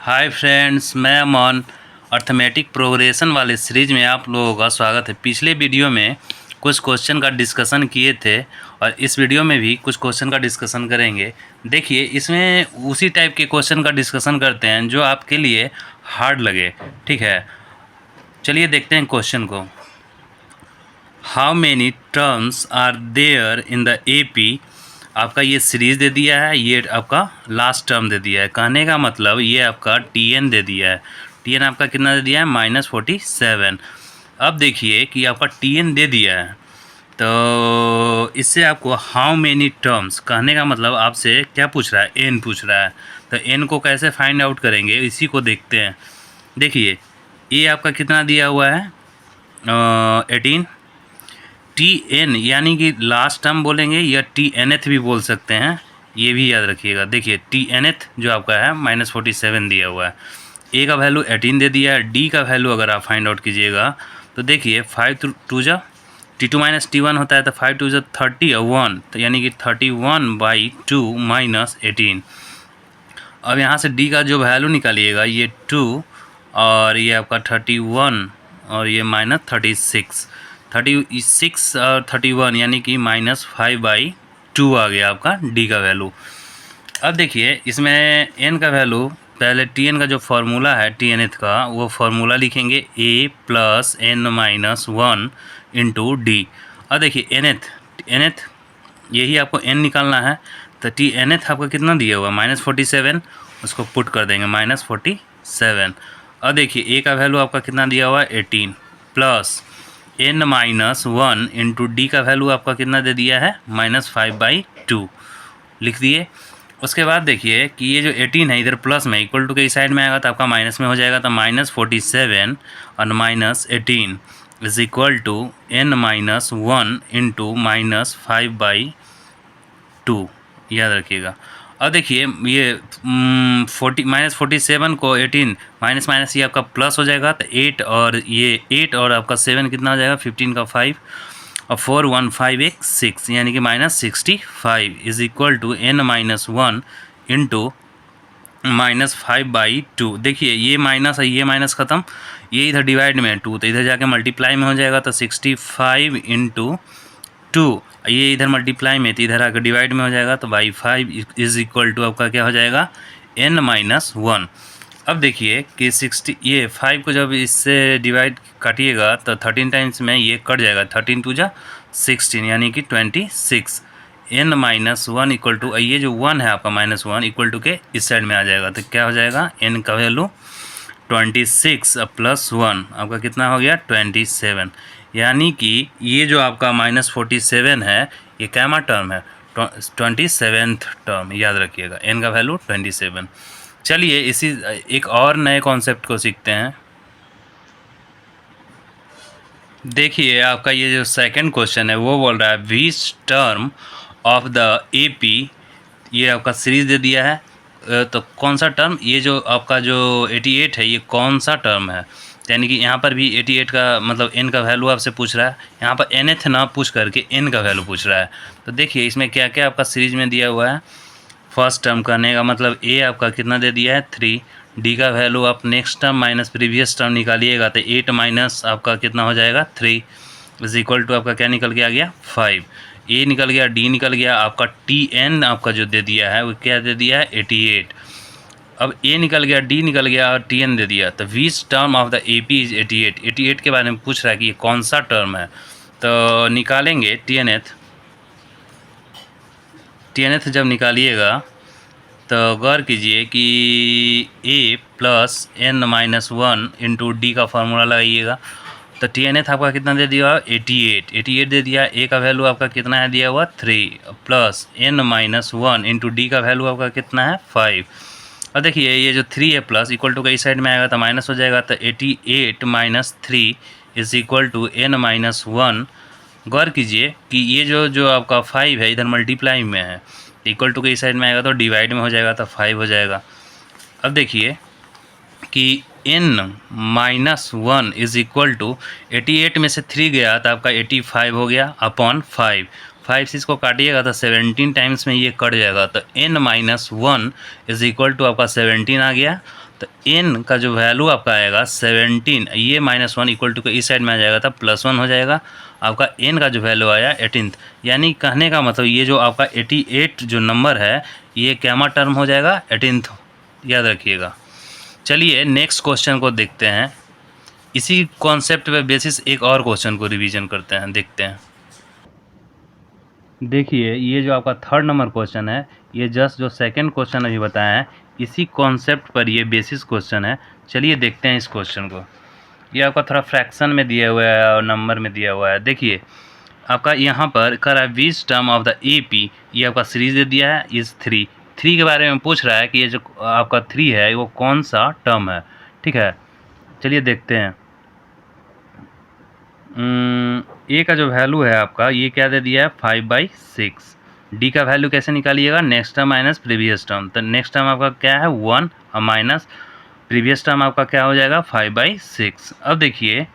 Hi friends, मैं अमन। Arithmetic progression वाले series में आप लोगों का स्वागत है। पिछले वीडियो में कुछ क्वेश्चन का डिस्कशन किए थे और इस वीडियो में भी कुछ क्वेश्चन का डिस्कशन करेंगे। देखिए, इसमें उसी टाइप के क्वेश्चन का डिस्कशन करते हैं जो आपके लिए हार्ड लगे। ठीक है, चलिए देखते हैं क्वेश्चन को। How many terms are there in the AP। आपका ये सीरीज दे दिया है, ये आपका लास्ट टर्म दे दिया है। कहने का मतलब ये आपका TN दे दिया है। TN आपका कितना दे दिया है? -47। अब देखिए कि आपका TN दे दिया है, तो इससे आपको हाउ मेनी टर्म्स कहने का मतलब आपसे क्या पूछ रहा है? N पूछ रहा है। तो N को कैसे फाइंड आउट करेंगे, इसी को देखते हैं। देखिए, ये आपका कितना दिया हुआ है? 18। TN यानी कि लास्ट टर्म बोलेंगे या TNth भी बोल सकते हैं, ये भी याद रखिएगा। देखिए, TNth जो आपका है -47 दिया हुआ है। A का वैल्यू 18 दे दिया है। D का वैल्यू अगर आप फाइंड आउट कीजिएगा तो देखिए 5 2 जा T2 - T1 होता है, तो 5 2 जा 30 और 1, तो यानी कि 31/2 -18। अब यहाँ से D का जो वैल्यू निकालिएगा, ये 2 और ये आपका 31 और ये -36। 36 और 31 यानी कि -5/2 आ गया आपका D का वैल्यू। अब देखिए, इसमें N का वैल्यू, पहले TN का जो फार्मूला है TNth का, वो फार्मूला लिखेंगे A + N-1 × D। अब देखिए nth यही आपको N निकालना है, तो TNth आपका कितना दिया हुआ? -47, उसको पुट कर देंगे -47। अब देखिए A का वैल्यू आपका कितना दिया हुआ है? 18 + N-1 × D का वैल्यू आपका कितना दे दिया है? -5/2 लिख दिए। उसके बाद देखिए कि ये जो 18 है इधर प्लस में, इक्वल टू के इस साइड में आएगा तो आपका माइनस में हो जाएगा, तो -47 और -18 = N-1 × -5/2 याद रखिएगा। अब देखिए ये -47 को 18 माइनस माइनस ये आपका प्लस हो जाएगा, तो 8 और ये 8 और आपका 7 कितना हो जाएगा? 15 का 5 और 4 1 5 1 6, यानी कि -65 = N-1 × -5/2। देखिए ये माइनस है, ये माइनस ख़त्म, ये इधर डिवाइड में है 2, तो इधर जाके मल्टीप्लाई में हो जाएगा, तो 65 × 2, ये इधर मल्टीप्लाई में, तो इधर आकर डिवाइड में हो जाएगा, तो बाई 5 = आपका क्या हो जाएगा? N-1। अब देखिए कि 60, ये 5 को जब इससे डिवाइड काटिएगा तो 13 टाइम्स में ये कट जाएगा, 13 2 जा 16, यानी कि 26। N-1 = ये जो 1 है आपका -1 = के इस साइड में आ जाएगा, तो क्या हो जाएगा? N का वैल्यू 26 + 1 आपका कितना हो गया? 27। यानी कि ये जो आपका -47 है, ये कैमा टर्म है? 27th टर्म, याद रखिएगा। N का वैल्यू 27। चलिए इसी एक और नए कॉन्सेप्ट को सीखते हैं। देखिए, आपका ये जो सेकंड क्वेश्चन है वो बोल रहा है which term of the AP। ये आपका सीरीज दे दिया है, तो कौन सा टर्म? ये जो आपका जो 88 है, ये कौन सा टर्म है? यानी कि यहाँ पर भी 88 का मतलब N का वैल्यू आपसे पूछ रहा है। यहाँ पर nth ना पूछ करके N का वैल्यू पूछ रहा है। तो देखिए इसमें क्या क्या आपका सीरीज में दिया हुआ है। फर्स्ट टर्म करने का मतलब A आपका कितना दे दिया है? 3। D का वैल्यू आप next term minus previous term निकालिएगा, तो 8 माइनस आपका कितना हो जाएगा? 3 = आपका क्या निकल के आ गया? 5। A निकल गया, D निकल गया, आपका TN आपका जो दे दिया है वो क्या दे दिया है? 88। अब A निकल गया, D निकल गया और TN दे दिया, तो which term of the AP is 88। 88 के बारे में पूछ रहा है कि ये कौन सा टर्म है। तो निकालेंगे TNth जब निकालिएगा तो गौर कीजिए कि A + N-1 × D का फार्मूला लगाइएगा, तो TNth आपका कितना दे दिया? 88 दे दिया। A का वैल्यू आपका कितना है दिया हुआ? 3 + N-1 × D का वैल्यू आपका कितना है? 5। और देखिए ये जो 3 है प्लस इक्वल टू का इस साइड में आएगा तो माइनस हो जाएगा, तो 88 - 3 = N-1। गौर कीजिए कि ये जो आपका 5 है इधर मल्टीप्लाई में है, इक्वल टू के इस साइड में आएगा तो डिवाइड में हो जाएगा, तो 5 हो जाएगा। अब देखिए कि N-1 = 88 में से 3 गया तो आपका 85 हो गया अपॉन 5। 5 से इसको काटिएगा तो 17 टाइम्स में ये कट जाएगा, तो N-1 = आपका 17 आ गया। तो n का जो वैल्यू आपका आएगा 17, ये -1 इक्वल टू के इस साइड में आ जाएगा तब +1 हो जाएगा। आपका n का जो वैल्यू आया 18th, यानी कहने का मतलब ये जो आपका 88 जो नंबर है ये कैमा टर्म हो जाएगा 18th, याद रखिएगा। चलिए नेक्स्ट क्वेश्चन को देखते हैं। इसी कॉन्सेप्ट पे बेसिस एक और क्वेश्चन को रिवीजन करते हैं, देखते हैं। देखिए ये जो आपका 3rd नंबर क्वेश्चन है, ये जस्ट जो सेकंड क्वेश्चन अभी बताया है इसी कॉन्सेप्ट पर ये बेसिस क्वेश्चन है। चलिए देखते हैं इस क्वेश्चन को। ये आपका थोड़ा फ्रैक्शन में दिया हुआ है और नंबर में दिया हुआ है। देखिए आपका यहाँ पर कर रहा है which term of the AP, ये आपका सीरीज दे दिया है इस 3 के बारे में पूछ रहा है कि ये जो आपका 3 है वो कौन सा टर्म है। ठीक है, चलिए देखते हैं। ए का जो वैल्यू है आपका ये क्या दे दिया है 5/6। डी का वैल्यू कैसे निकालिएगा, next term minus previous term. तो नेक्स्ट टर्म आपका क्या है 1 और माइनस प्रीवियस टर्म आपका क्या हो जाएगा 5/6। अब देखिए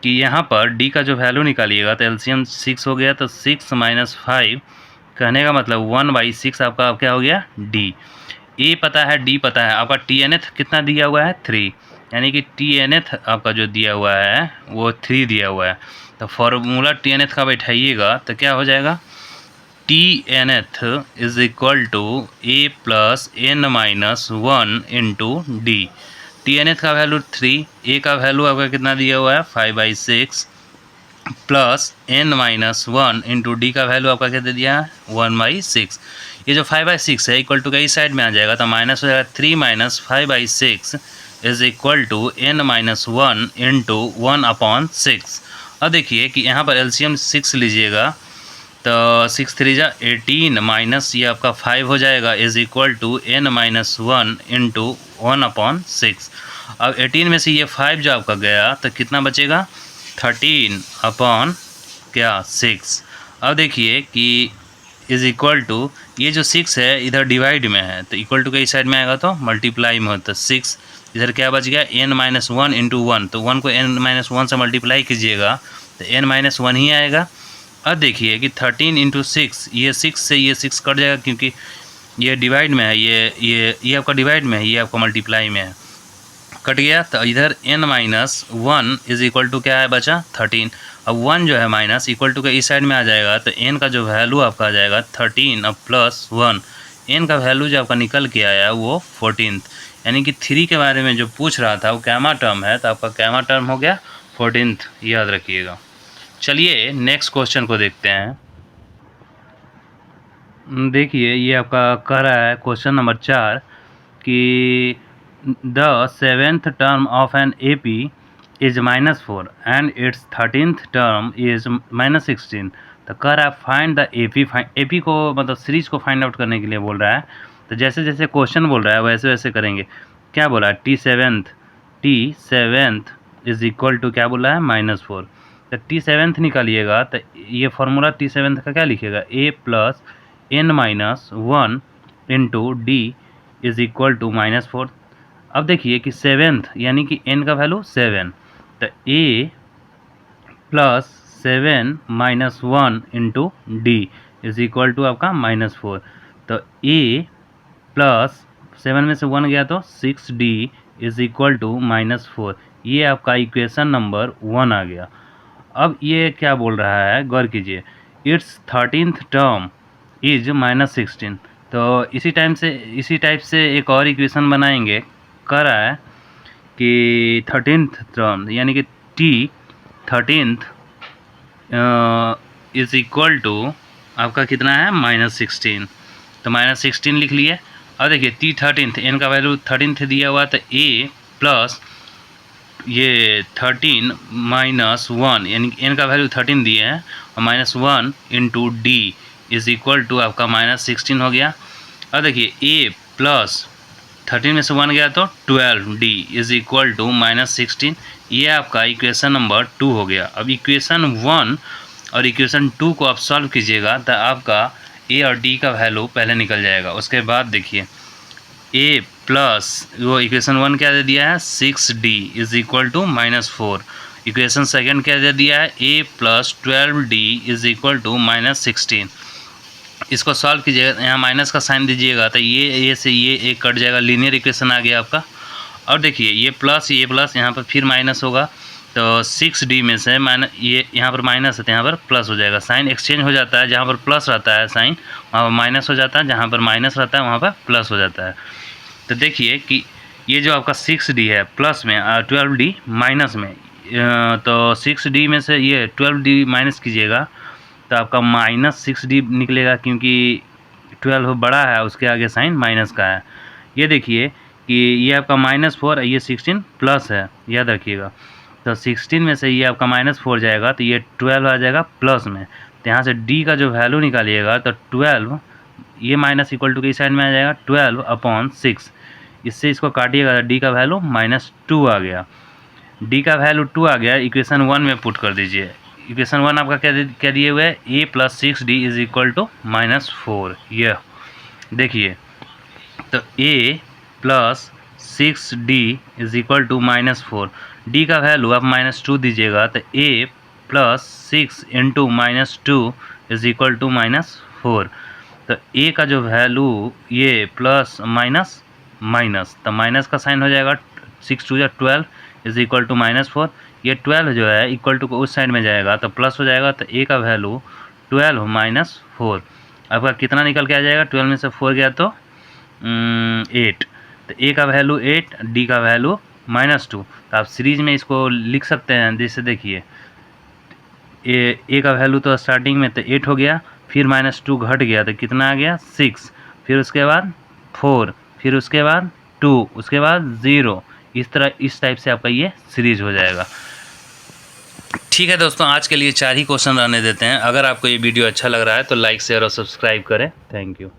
कि यहाँ पर डी का जो वैल्यू निकालिएगा तो एलसीएम 6 हो गया, तो 6 - 5 कहने का मतलब 1/6 आपका क्या हो गया डी। ए पता है, डी पता है, आपका TNth कितना दिया हुआ है 3, यानी कि TNth आपका जो दिया हुआ है वो 3 दिया हुआ है। तो फॉर्मूला TNth का बैठाइएगा तो क्या हो जाएगा TNth is equal to A + n-1 into D. TNth का वैल्यू 3, A का वैल्यू आपका कितना दिया हुआ है 5/6 प्लस n-1 इंटू डी का वैल्यू आपका क्या दे दिया है 1/6। ये जो 5/6 है इक्वल टू का इस साइड में आ जाएगा तो माइनस हो जाएगा 3 - 5/6 is equal to n-1 into 1/6। अब देखिए कि यहाँ पर एलसीएम 6 लीजिएगा तो 6 3 जा 18 माइनस ये आपका 5 हो जाएगा is equal to n-1 into 1/6। अब 18 में से ये 5 जो आपका गया तो कितना बचेगा 13/6। अब देखिए कि इज इक्वल टू ये जो 6 है इधर डिवाइड में है तो इक्वल टू के इस साइड में आएगा तो मल्टीप्लाई में होता है 6। इधर क्या बच गया n-1 इंटू 1, तो 1 को n-1 से मल्टीप्लाई कीजिएगा तो n-1 ही आएगा। अब देखिए कि 13 × 6, ये 6 से ये 6 कट जाएगा क्योंकि ये डिवाइड में है, ये आपका डिवाइड में है, ये आपका मल्टीप्लाई में है, कट गया। तो इधर n-1 इज इक्वल टू क्या है बचा 13। अब 1 जो है माइनस इक्वल टू के इस साइड में आ जाएगा तो n का जो वैल्यू आपका आ जाएगा 13 अब प्लस 1, n का वैल्यू जो आपका निकल के आया वो 14th, यानी कि 3 के बारे में जो पूछ रहा था वो कैमा टर्म है तो आपका कैमा टर्म हो गया 14th, याद रखिएगा। चलिए नेक्स्ट क्वेश्चन को देखते हैं। देखिए ये आपका कह रहा है क्वेश्चन नंबर 4 कि the 7th term of an AP is -4 and its 13th term is -16। तो कह रहा है फाइंड द AP को मतलब सीरीज को फाइंड आउट करने के लिए बोल रहा है। तो जैसे जैसे क्वेश्चन बोल रहा है वैसे वैसे करेंगे। क्या बोला है T7th इज इक्वल टू क्या बोला है -4। तो T7th निकालिएगा तो ये फार्मूला T7th का क्या लिखिएगा A + n-1 into D is equal to -4। अब देखिए कि 7th यानी कि n का वैल्यू 7, तो A + 7 - 1 into D is equal to आपका -4। तो A + 7 में से 1 गया तो 6D इज इक्वल टू -4। ये आपका इक्वेशन नंबर 1 आ गया। अब ये क्या बोल रहा है गौर कीजिए, इट्स 13th टर्म इज -16। तो इसी टाइप से एक और इक्वेशन बनाएंगे। कह रहा है कि 13th टर्म यानी कि T13th इज इक्वल टू आपका कितना है -16, तो -16 लिख लिए। अब देखिए T13th n का वैल्यू 13th दिया हुआ तो A प्लस ये 13 - 1 यानी n का वैल्यू 13 दिए हैं और -1 into D is equal to आपका -16 हो गया। अब देखिए A + 13 में से 1 गया तो 12D इज इक्वल टू -16। ये आपका इक्वेशन नंबर 2 हो गया। अब इक्वेशन 1 और इक्वेशन 2 को आप सॉल्व कीजिएगा तो आपका A और D का वैल्यू पहले निकल जाएगा। उसके बाद देखिए A प्लस वो इक्वेशन 1 क्या दे दिया है 6D is equal to -4। Equation second क्या दे दिया है A + 12D is equal to -16। इसको सॉल्व कीजिएगा, यहाँ माइनस का साइन दीजिएगा तो ये से ये एक कट जाएगा, लीनियर इक्वेशन आ गया आपका। और देखिए ये प्लस यहाँ पर फिर माइनस होगा, तो 6D में से माइनस, ये यहाँ पर माइनस है तो यहाँ पर प्लस हो जाएगा। साइन एक्सचेंज हो जाता है, जहाँ पर प्लस रहता है साइन वहाँ पर माइनस हो जाता है, जहाँ पर माइनस रहता है वहाँ पर प्लस हो जाता है। तो देखिए कि ये जो आपका 6D है प्लस में 12D माइनस में, तो 6D में से ये 12D माइनस कीजिएगा तो आपका -6D निकलेगा, क्योंकि 12 बड़ा है उसके आगे साइन माइनस का है। ये देखिए कि ये आपका -4 ये 16 प्लस है, याद रखिएगा। तो 16 में से ये आपका -4 जाएगा तो ये 12 आ जाएगा प्लस में। तो यहाँ से D का जो वैल्यू निकालिएगा तो 12, ये माइनस इक्वल टू के साइड में आ जाएगा 12/6। इससे इसको काटिएगा तो D का वैल्यू -2 आ गया। D का वैल्यू 2 आ गया, इक्वेशन 1 में पुट कर दीजिए। इक्वेशन 1 आपका क्या दिए हुए है, a + 6D = -4। यह देखिए तो a + 6D = -4। D का वैल्यू आप -2 दीजिएगा तो a + 6 × -2 = -4। तो a का जो वैल्यू ये प्लस माइनस माइनस, तो माइनस का साइन हो जाएगा, 6 × 2 = 12 = -4। ये 12 जो है इक्वल टू उस साइड में जाएगा तो प्लस हो जाएगा, तो a का वैल्यू 12 - 4 आपका कितना निकल के आ जाएगा, 12 में से 4 गया तो 8। तो a का वैल्यू 8, D का वैल्यू -2। तो आप सीरीज में इसको लिख सकते हैं, जैसे देखिए a का वैल्यू तो स्टार्टिंग में तो 8 हो गया, फिर -2 घट गया तो कितना आ गया 6, फिर उसके बाद 4, फिर उसके बाद 2, उसके बाद 0। इस तरह इस टाइप से आपका ये सीरीज हो जाएगा। ठीक है दोस्तों, आज के लिए 4 ही क्वेश्चन रहने देते हैं। अगर आपको ये वीडियो अच्छा लग रहा है तो लाइक शेयर और सब्सक्राइब करें। Thank you.